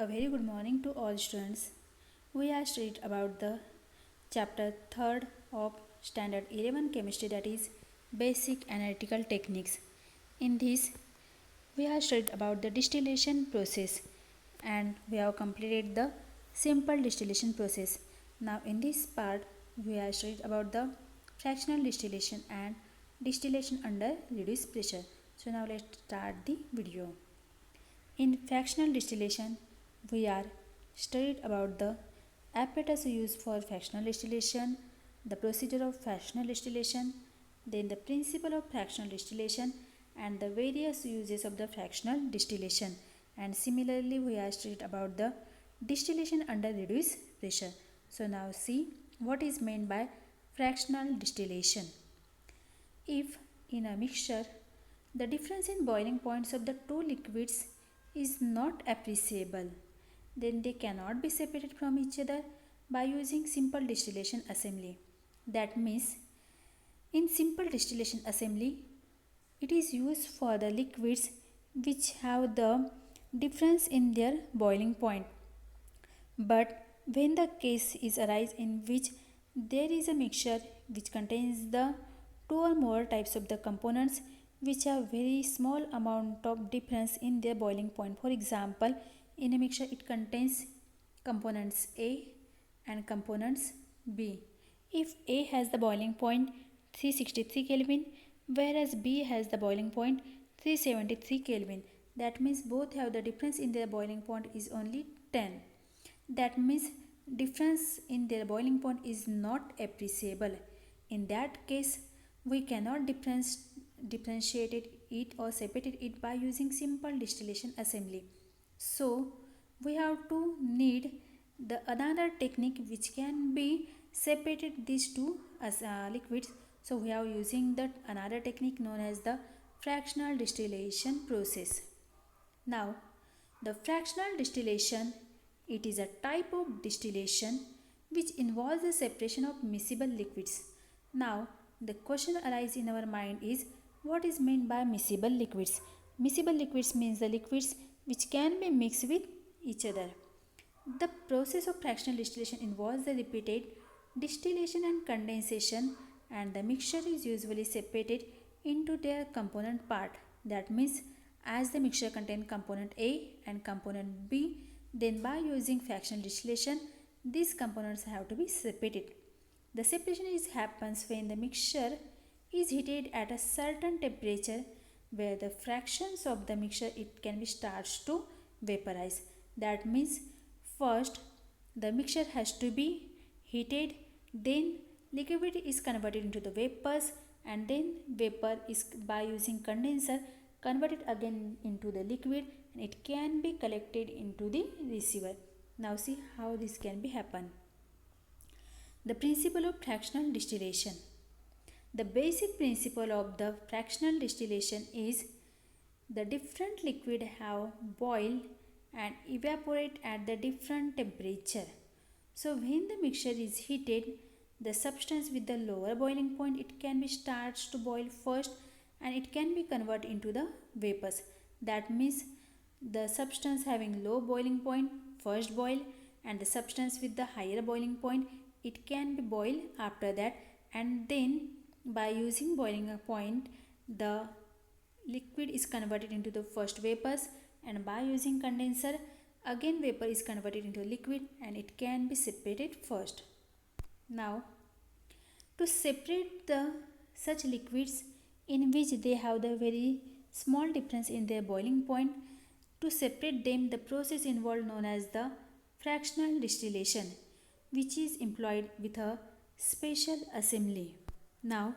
A very good morning to all students. We are studied about the chapter 3rd of standard 11 chemistry, that is basic analytical techniques. In this we have studied about the distillation process and we have completed the simple distillation process. Now in this part we have studied about the fractional distillation and distillation under reduced pressure. So now let's start the video. In fractional distillation, we are studied about the apparatus used for fractional distillation, the procedure of fractional distillation, then the principle of fractional distillation and the various uses of the fractional distillation. And similarly, we are studied about the distillation under reduced pressure. So now see what is meant by fractional distillation. If in a mixture the difference in boiling points of the two liquids is not appreciable, then they cannot be separated from each other by using simple distillation assembly. That means, in simple distillation assembly, it is used for the liquids which have the difference in their boiling point. But when the case is arise in which there is a mixture which contains the two or more types of the components which have very small amount of difference in their boiling point. For example, in a mixture it contains components A and components B. If A has the boiling point 363 Kelvin whereas B has the boiling point 373 Kelvin, that means both have the difference in their boiling point is only 10. That means difference in their boiling point is not appreciable. In that case, we cannot differentiate it or separate it by using simple distillation assembly. So we have to need the another technique which can be separated these two as liquids. So we are using that another technique known as the fractional distillation process. Now the fractional distillation, it is a type of distillation which involves the separation of miscible liquids. Now the question arises in our mind is, what is meant by miscible liquids? Miscible liquids means the liquids which can be mixed with each other. The process of fractional distillation involves the repeated distillation and condensation, and the mixture is usually separated into their component part. That means as the mixture contains component A and component B, then by using fractional distillation these components have to be separated. The separation happens when the mixture is heated at a certain temperature where the fractions of the mixture it can be starts to vaporize. That means first the mixture has to be heated, then liquid is converted into the vapors, and then vapor is by using condenser converted again into the liquid and it can be collected into the receiver. Now see how this can be happen. The principle of fractional distillation. The basic principle of the fractional distillation is the different liquid have boil and evaporate at the different temperature. So when the mixture is heated, the substance with the lower boiling point it can be starts to boil first and it can be converted into the vapors. That means the substance having low boiling point first boil, and the substance with the higher boiling point it can be boiled after that, and then by using boiling point the liquid is converted into the first vapors, and by using condenser again vapor is converted into liquid and it can be separated first. Now to separate the such liquids in which they have the very small difference in their boiling point, to separate them the process involved known as the fractional distillation, which is employed with a special assembly. Now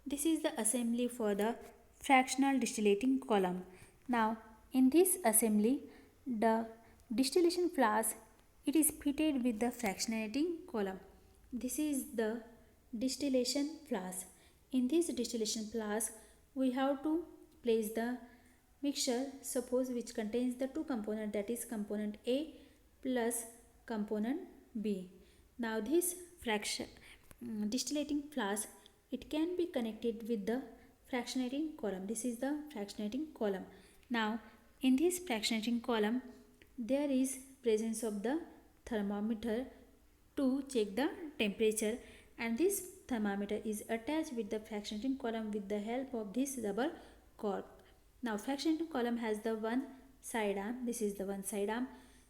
this is the assembly for the fractional distillating column. Now in this assembly the distillation flask it is fitted with the fractionating column. This is the distillation flask. In this distillation flask we have to place the mixture suppose which contains the two components, that is component A plus component B. Now this distillating flask it can be connected with the fractionating column. This is the fractionating column. Now in this fractionating column there is presence of the thermometer to check the temperature, and this thermometer is attached with the fractionating column with the help of this rubber cork. Now fractionating column has the one side arm. This is the one side arm.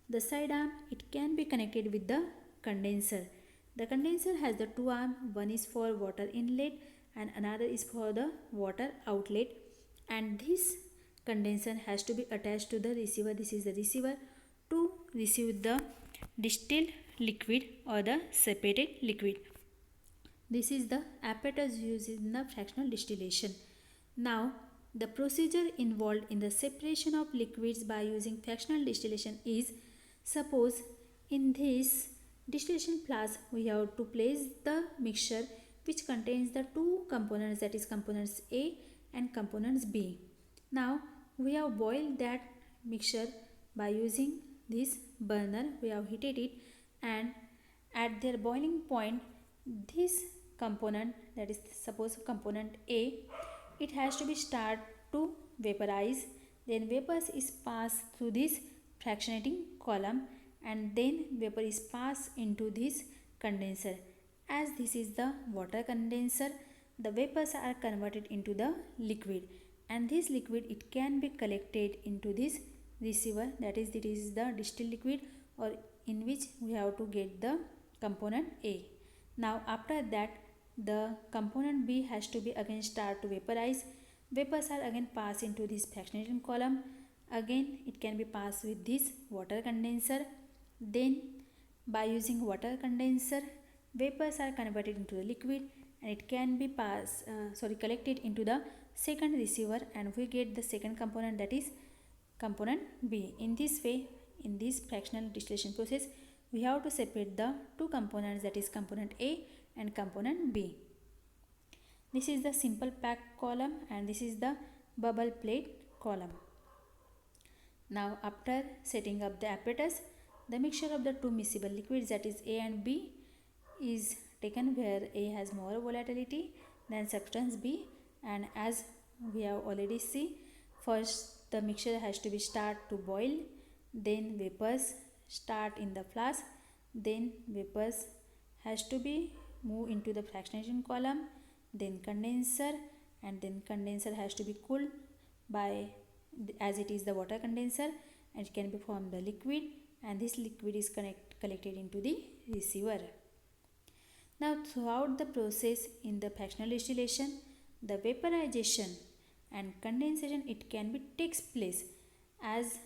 The side arm, it can be connected with the condenser. The condenser has the two arms. One is for water inlet and another is for the water outlet, and this condenser has to be attached to the receiver. This is the receiver to receive the distilled liquid or the separated liquid. This is the apparatus used in the fractional distillation. Now, the procedure involved in the separation of liquids by using fractional distillation is, suppose in this distillation flask we have to place the mixture which contains the two components, that is components A and components B. Now we have boiled that mixture by using this burner. We have heated it, and at their boiling point this component, that is suppose component A, it has to be start to vaporize. Then vapors is passed through this fractionating column, and then vapor is passed into this condenser. As this is the water condenser, the vapors are converted into the liquid, and this liquid it can be collected into this receiver, that is it is the distilled liquid, or in which we have to get the component A. Now after that the component B has to be again start to vaporize. Vapors are again passed into this fractionating column. Again it can be passed with this water condenser. Then by using water condenser, vapors are converted into the liquid, and it can be collected into the second receiver, and we get the second component, that is component B. In this way, in this fractional distillation process, we have to separate the two components, that is component A and component B. This is the simple pack column, and this is the bubble plate column. Now after setting up the apparatus, the mixture of the two miscible liquids, that is A and B, is taken where A has more volatility than substance B, and as we have already seen, first the mixture has to be start to boil, then vapors start in the flask, then vapors has to be move into the fractionation column, then condenser, and then condenser has to be cooled by, as it is the water condenser, and it can be formed the liquid, and this liquid is collected into the receiver. Now throughout the process in the fractional distillation, the vaporization and condensation it can be takes place, as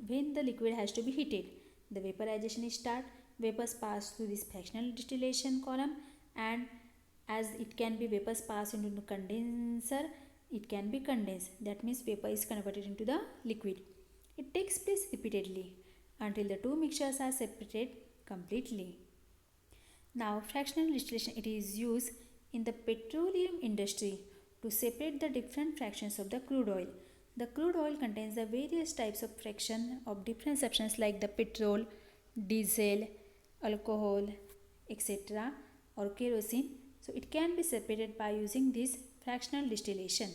when the liquid has to be heated, the vaporization is start, vapors pass through this fractional distillation column, and as it can be vapors pass into the condenser, it can be condensed, that means vapor is converted into the liquid. It takes place repeatedly until the two mixtures are separated completely. Now fractional distillation it is used in the petroleum industry to separate the different fractions of the crude oil. The crude oil contains the various types of fraction of different substances like the petrol, diesel, alcohol, etc., or kerosene. So it can be separated by using this fractional distillation.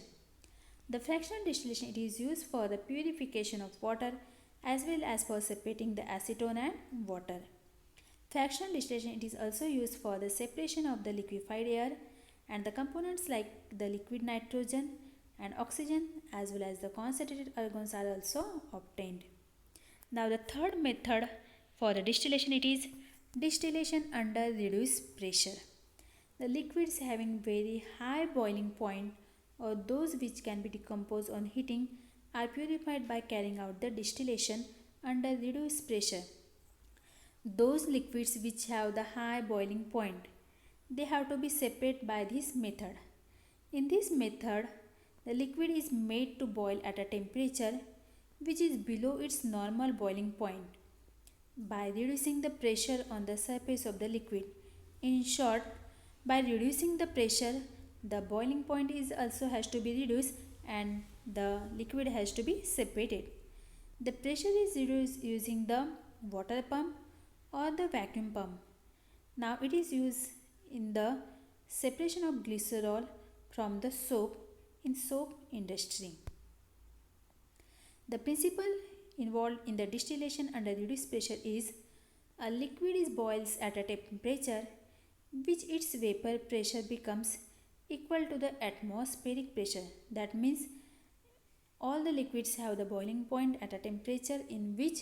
The fractional distillation it is used for the purification of water as well as for separating the acetone and water. Fractional distillation it is also used for the separation of the liquefied air and the components like the liquid nitrogen and oxygen as well as the concentrated argons are also obtained. Now the third method for the distillation it is distillation under reduced pressure. The liquids having very high boiling point or those which can be decomposed on heating are purified by carrying out the distillation under reduced pressure. Those liquids which have the high boiling point, they have to be separated by this method. In this method, the liquid is made to boil at a temperature which is below its normal boiling point by reducing the pressure on the surface of the liquid. In short, by reducing the pressure, the boiling point is also has to be reduced and the liquid has to be separated. The pressure is reduced using the water pump or the vacuum pump. Now it is used in the separation of glycerol from the soap in soap industry. The principle involved in the distillation under reduced pressure is a liquid is boils at a temperature which its vapor pressure becomes equal to the atmospheric pressure. That means all the liquids have the boiling point at a temperature in which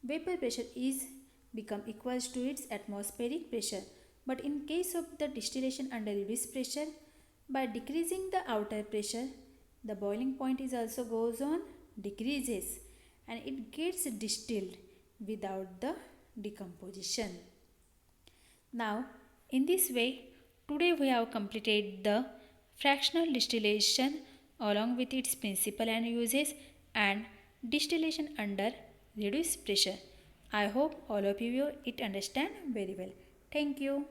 vapor pressure is become equals to its atmospheric pressure. But in case of the distillation under reduced pressure, by decreasing the outer pressure, the boiling point is also goes on decreases and it gets distilled without the decomposition. Now, in this way, today we have completed the fractional distillation along with its principle and uses and distillation under reduced pressure. I hope all of you it understand very well. Thank you.